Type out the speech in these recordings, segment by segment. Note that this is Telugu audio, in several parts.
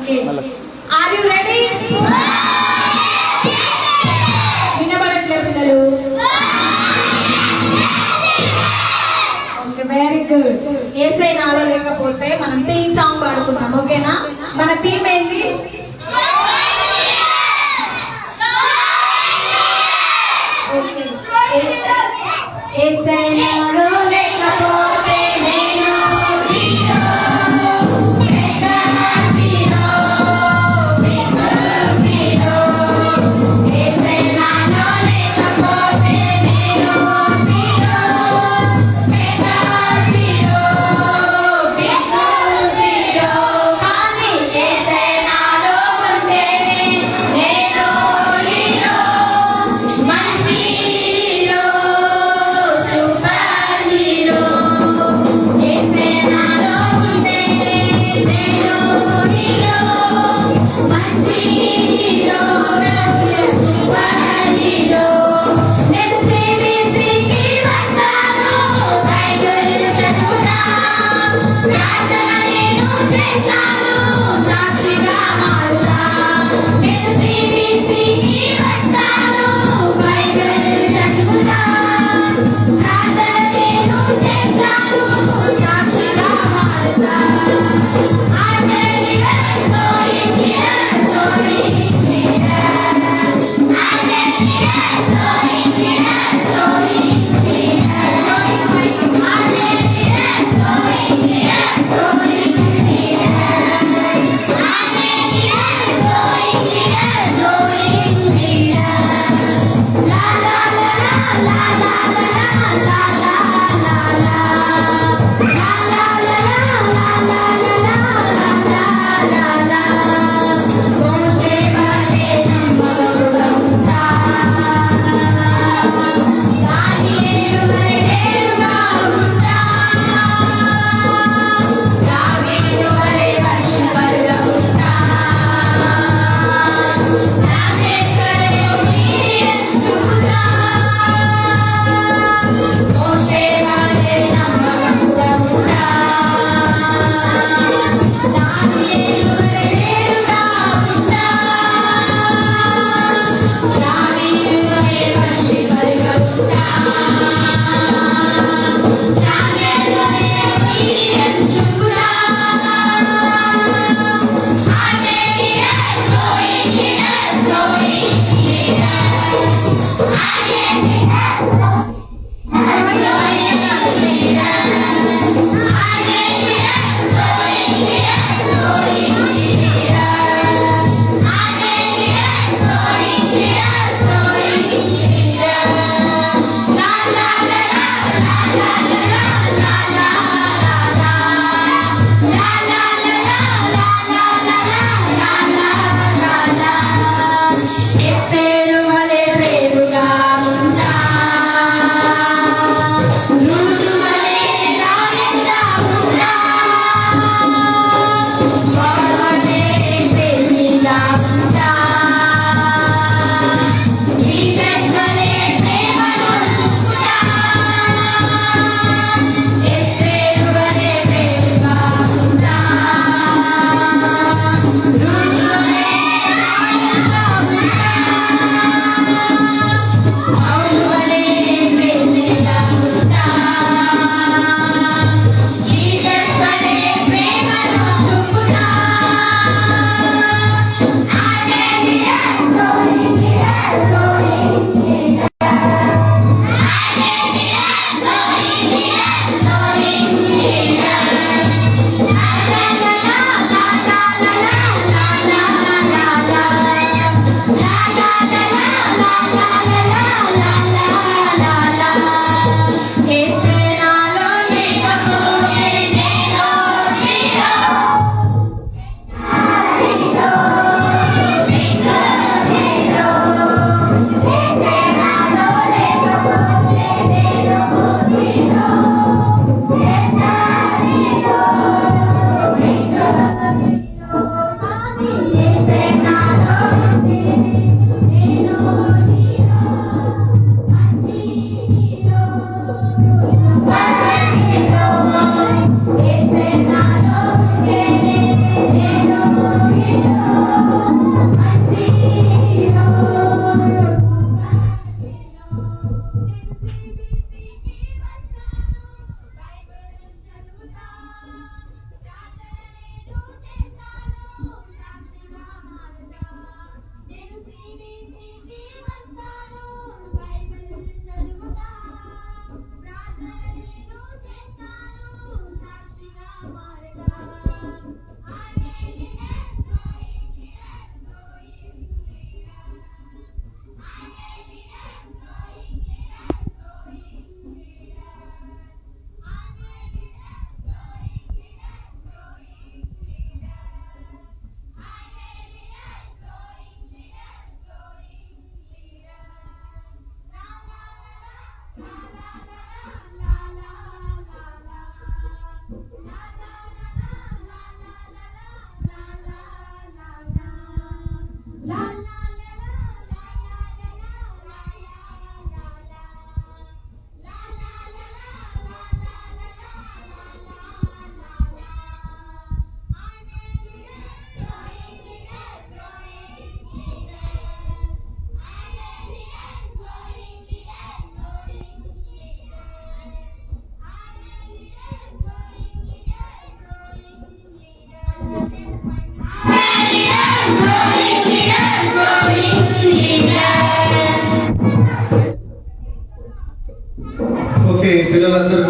Okay, are you ready? వినబడట్లే పిల్లలు? Okay, very good. ఏసై నాలో లేకపోతే మనం థీమ్ సాంగ్ పాడుకుందాం, ఓకేనా? మన థీమ్ ఏంటి? ఏసై నాలో లేకపోతే నేను జీరో.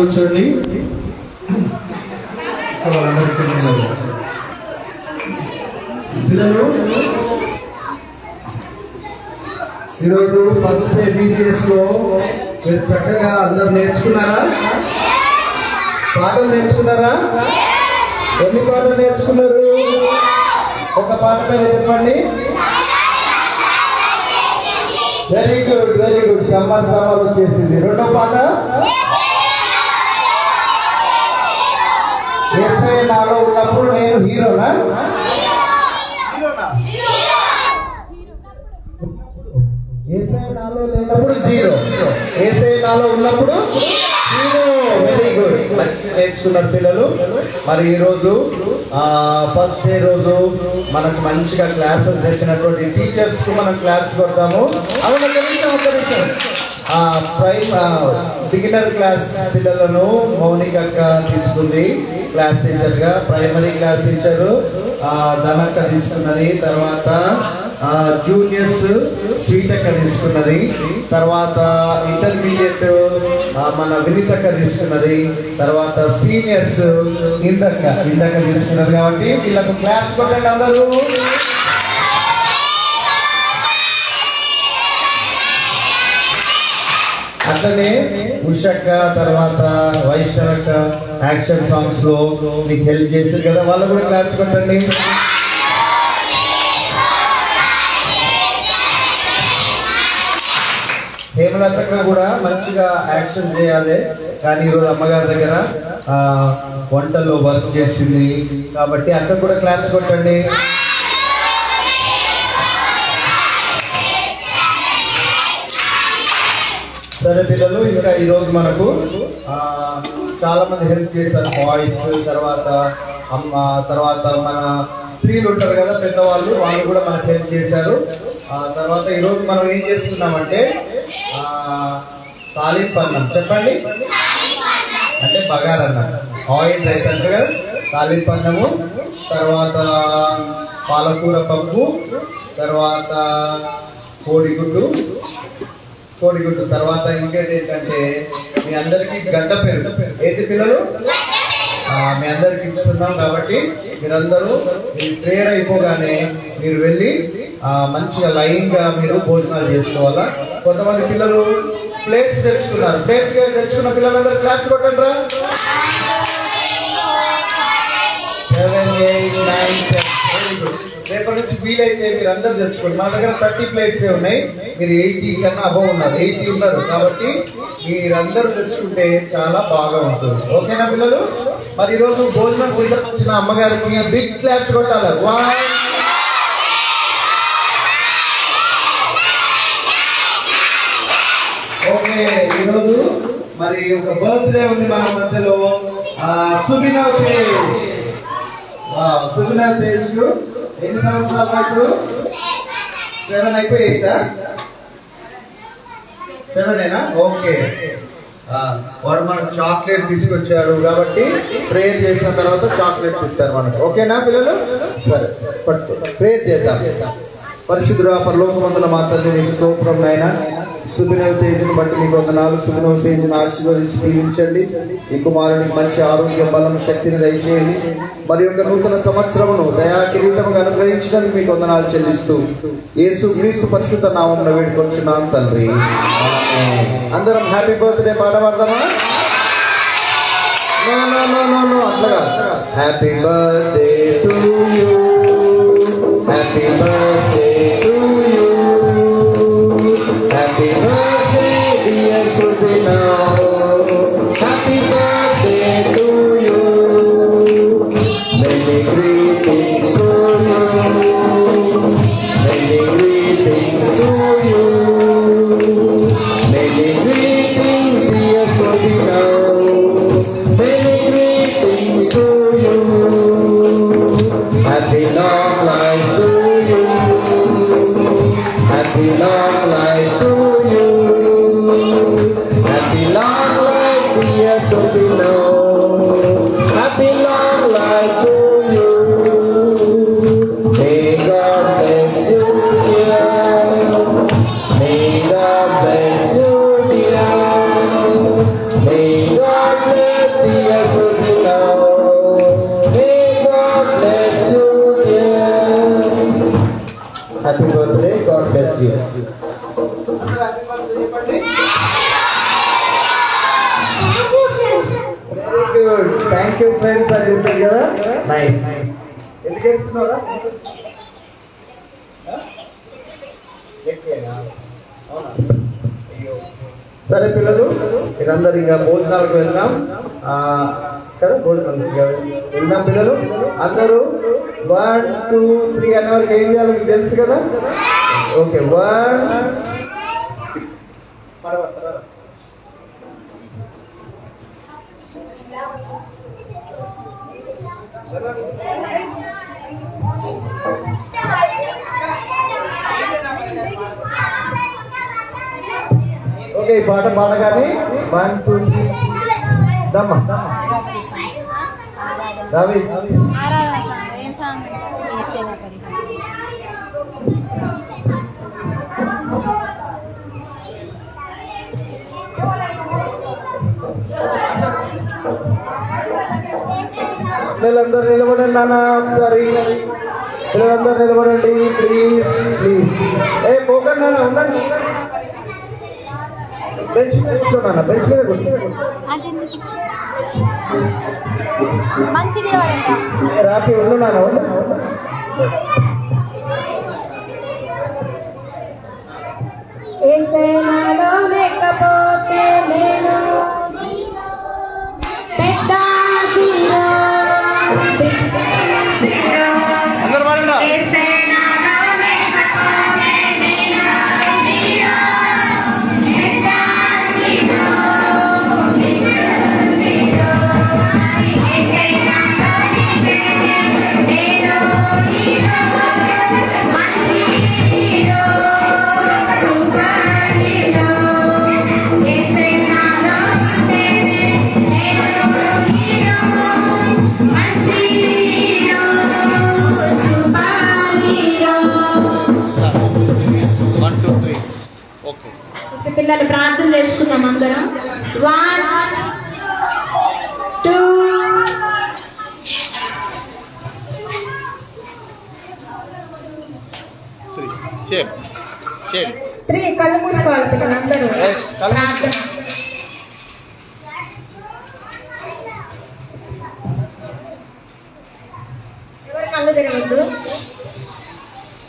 కూర్చోండి. పిల్లలు ఈరోజు ఫస్ట్ డే బీజీఎస్ లో మీరు చక్కగా అందరు నేర్చుకున్నారా? పాటలు నేర్చుకున్నారా? ఎన్ని పాటలు నేర్చుకున్నారు? ఒక పాట పేరు చెప్పండి. Very good, very good. Summer వచ్చేసింది. రెండో పాట యేసయ్య నాలో ఉన్నప్పుడు నేను హీరోనా? యేసయ్య నాలో లేనప్పుడు జీరో, యేసయ్య నాలో ఉన్నప్పుడు హీరో. వెరీ గుడ్, నేర్చుకున్నారు పిల్లలు. మరి ఈరోజు ఫస్ట్ డే రోజు మనకు మంచిగా క్లాసెస్ చెప్పినటువంటి టీచర్స్ కు మనం క్లాస్ కొడతాము. అవును, ఒక్క నిమిషం. బిగినర్ క్లాస్ పిల్లలను మౌనిక అక్క తీసుకుంది క్లాస్ టీచర్ గా. ప్రైమరీ క్లాస్ టీచర్ ధనక్క తీసుకున్నది. తర్వాత జూనియర్స్ స్వీటక్క తీసుకున్నది. తర్వాత ఇంటర్మీడియట్ మన వినితక్క తీసుకున్నది. తర్వాత సీనియర్స్ ఇందక్క తీసుకున్నది. కాబట్టి వీళ్ళకు క్లాస్ కొట్టండి అందరూ. అట్లనే ఉషక్క తర్వాత వైష్ణవక్క యాక్షన్ సాంగ్స్ లో మీకు హెల్ప్ చేశారు కదా, వాళ్ళు కూడా క్లాస్ కొట్టండి. హేమలతక్క కూడా మంచిగా యాక్షన్ చేయాలి, కానీ ఈరోజు అమ్మగారి దగ్గర వంటల్లో వర్క్ చేసింది కాబట్టి అక్క కూడా క్లాస్ కొట్టండి. సరే పిల్లలు, ఇంకా ఈరోజు మనకు చాలా మంది హెల్ప్ చేశారు. బాయ్స్ తర్వాత తర్వాత మన స్త్రీలు ఉంటారు కదా పెద్దవాళ్ళు, వాళ్ళు కూడా మనకు హెల్ప్ చేశారు. తర్వాత ఈరోజు మనం ఏం చేస్తున్నామంటే తాలింపన్నం. చెప్పండి, అంటే బగారన్నం, ఆయిల్ రైస్ అంటే కదా తాలింపన్నము. తర్వాత పాలకూర పప్పు, తర్వాత కోడిగుడ్డు. తర్వాత ఇంకేంటి ఏంటంటే మీ అందరికీ గడ్డ పేరు ఏంటి పిల్లలు? మీ అందరికి ఇస్తున్నాం కాబట్టి మీరందరూ మీ ప్రేయర్ అయిపోగానే మీరు వెళ్ళి మంచిగా లైన్ గా మీరు భోజనాలు చేసుకోవాలా. కొంతమంది పిల్లలు ప్లేట్స్ తెచ్చుకున్నారు. ప్లేట్స్ తెచ్చుకున్న పిల్లలందరూ క్లాస్ కొట్టండి రా. 7, 8, 9, 10. Very good. రేపటి నుంచి వీలైతే మీరు అందరు తెచ్చుకోండి. మా దగ్గర 30 ప్లేట్స్ ఉన్నాయి. మీరు 80 కన్నా అబవ్ ఉన్నారు, 80 ఉన్నారు. కాబట్టి మీరందరూ తెచ్చుకుంటే చాలా బాగా ఉంటుంది. ఓకేనా పిల్లలు? మరి ఈరోజు భోజనం సిద్ధపరిచిన అమ్మగారికి బిగ్ క్లాస్ కొట్టాలి. ఓకే, ఈరోజు మరి ఒక బర్త్డే ఉంది మన మధ్యలో. సుభినవ్ తేజ్ కు ఎన్ని సంవత్సరాలు? 7 అయిపోయి 8ఆ? 7ఏనా? ఓకే. వాడు మనకు చాక్లెట్ తీసుకొచ్చాడు కాబట్టి ప్రేయర్ చేసిన తర్వాత చాక్లెట్స్ ఇస్తారు మనకు. ఓకేనా పిల్లలు? సరే, పట్టు ప్రేయర్ చేద్దాం. పరిశుద్ధుడా పరలోకమందున మా తండ్రి నీకు స్తోత్రం నాయనా. సుభినవ్ తేజ్ను బట్టి నీకు వందనాలు. సుభినవ్ తేజ్ను ఆశీర్వదించి దీవించండి. ఈ కుమారునికి మంచి ఆరోగ్య బలం శక్తిని దయచేయండి. మరి యొక్క నూతన సంవత్సరమును దయా కిరీటముగా అనుగ్రహించడానికి మీకు వందనాలు చెల్లిస్తూ యేసు క్రీస్తు పరిశుద్ధ నామమున వేడుకొంచున్నాం తండ్రి. అందరం హ్యాపీ బర్త్డే పాట పాడదామా? అట్లా happy birthday to you, happy birthday to you, happy birthday dear Subhinav, happy birthday to you, many greetings to you, many greetings to you, many greetings dear Subhinav, many greetings to you, happy long life to you. Thank you friends అని చెప్పారు కదా. నైస్. ఎందుకు ఏడుస్తున్నారా? అవునా? సరే పిల్లలు, మీరందరూ ఇంకా భోజనాలకు వెళ్దాం కదా. భోజనాలకు వెళ్దాం పిల్లలు. అందరూ 1 2 3 అనే వాళ్ళకి ఏం చేయాలో మీకు తెలుసు కదా. Okay, 1 okay. ఈ పాట పాడగానే 1 2 3 దమ్మా రవి. పిల్లలందరూ నిలబడండి నాన్న ఒకసారి. పిల్లలందరూ నిలబడండి ప్లీజ్ ప్లీజ్. పోకండి నాన్న, ఉండండి. బెంచ్ మీద కూర్చోండి, బెంచ్ మీద కూర్చోండి. రాత్రి ఉండు నాన్న, ఉండు. ఏసైనాలో లేకపోతే నేను పెద్ద హీరో. ఏసైనాలో లేకపోతే నేను హీరో, పెద్ద హీరో, హీరో. ఏసైనాలో నేను హీరో, మంచి హీరో, సూపర్ హీరో. ఏసైనాలో నేను హీరో, మంచి hero, super hero. 1 2 3 okay. Okay పిల్లలు, ప్రార్థన చేసుకుందాం అందరం. 1 2 3. కళ్ళు మూసుకోవాలి పిల్లలు అందరూ. ప్రార్థన. ఎవరు కళ్ళు తెరవద్దు.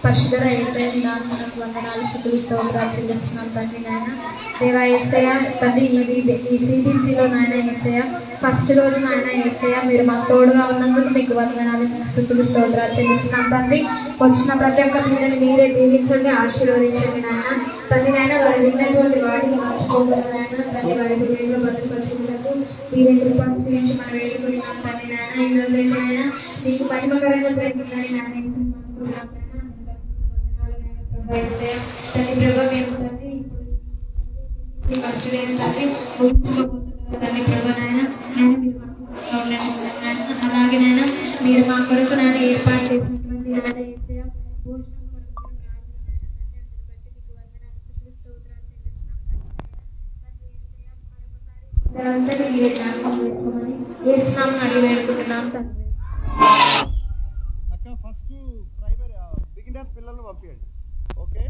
పరిశుద్ధ యేసయ్య నామమునకు వందనాలు, స్తుతులు, స్తోత్రాలు చెల్లిస్తున్నాం తండ్రి. నాయన దేవా యేసయ్య తండ్రి, ఈ సిబిసిలో నాయన యేసయ్య ఫస్ట్ రోజు నాయన యేసయ్య మీరు మాకు తోడుగా ఉన్నందుకు మీకు వందనాలు, స్తుతులు, స్తోత్రాలు చెల్లిస్తున్నాం తండ్రి. వచ్చిన ప్రతి ఒక్క పిల్లని మీరే దీవించండి, ఆశీర్వదించండి నాయన తండ్రి. నాయన వారి విన్నటువంటి వాటిని మర్చిపోకుండా నాయన తండ్రి, వారి హృదయంలో భద్రపరిచేందుకు మీరే కృపను చూపించి మనం వేడుకుంటున్నాం తండ్రి. నాయన ఈ రోజు నాయన మీకు మహిమకరంగా జరుగుతుందని నాయన తండ్రి ప్రభా. మేము తండ్రి ఫస్ట్ డే తండ్రి తండ్రి ప్రభా నాయన మీరు అలాగే నాయన మీరు మా కొరకు నాయన ఏర్పాటు చేసినటువంటి నాయన యేసయ్య భోజనం కొరకు అందరినీ మీరే జ్ఞాపకం చేసుకోమని యేసునామమున అడిగి వేడుకుంటున్నాం తండ్రి. అక్క ఫస్ట్ ప్రైమరీ బిగినర్ పిల్లల్ని పంపించండి. ఓకే.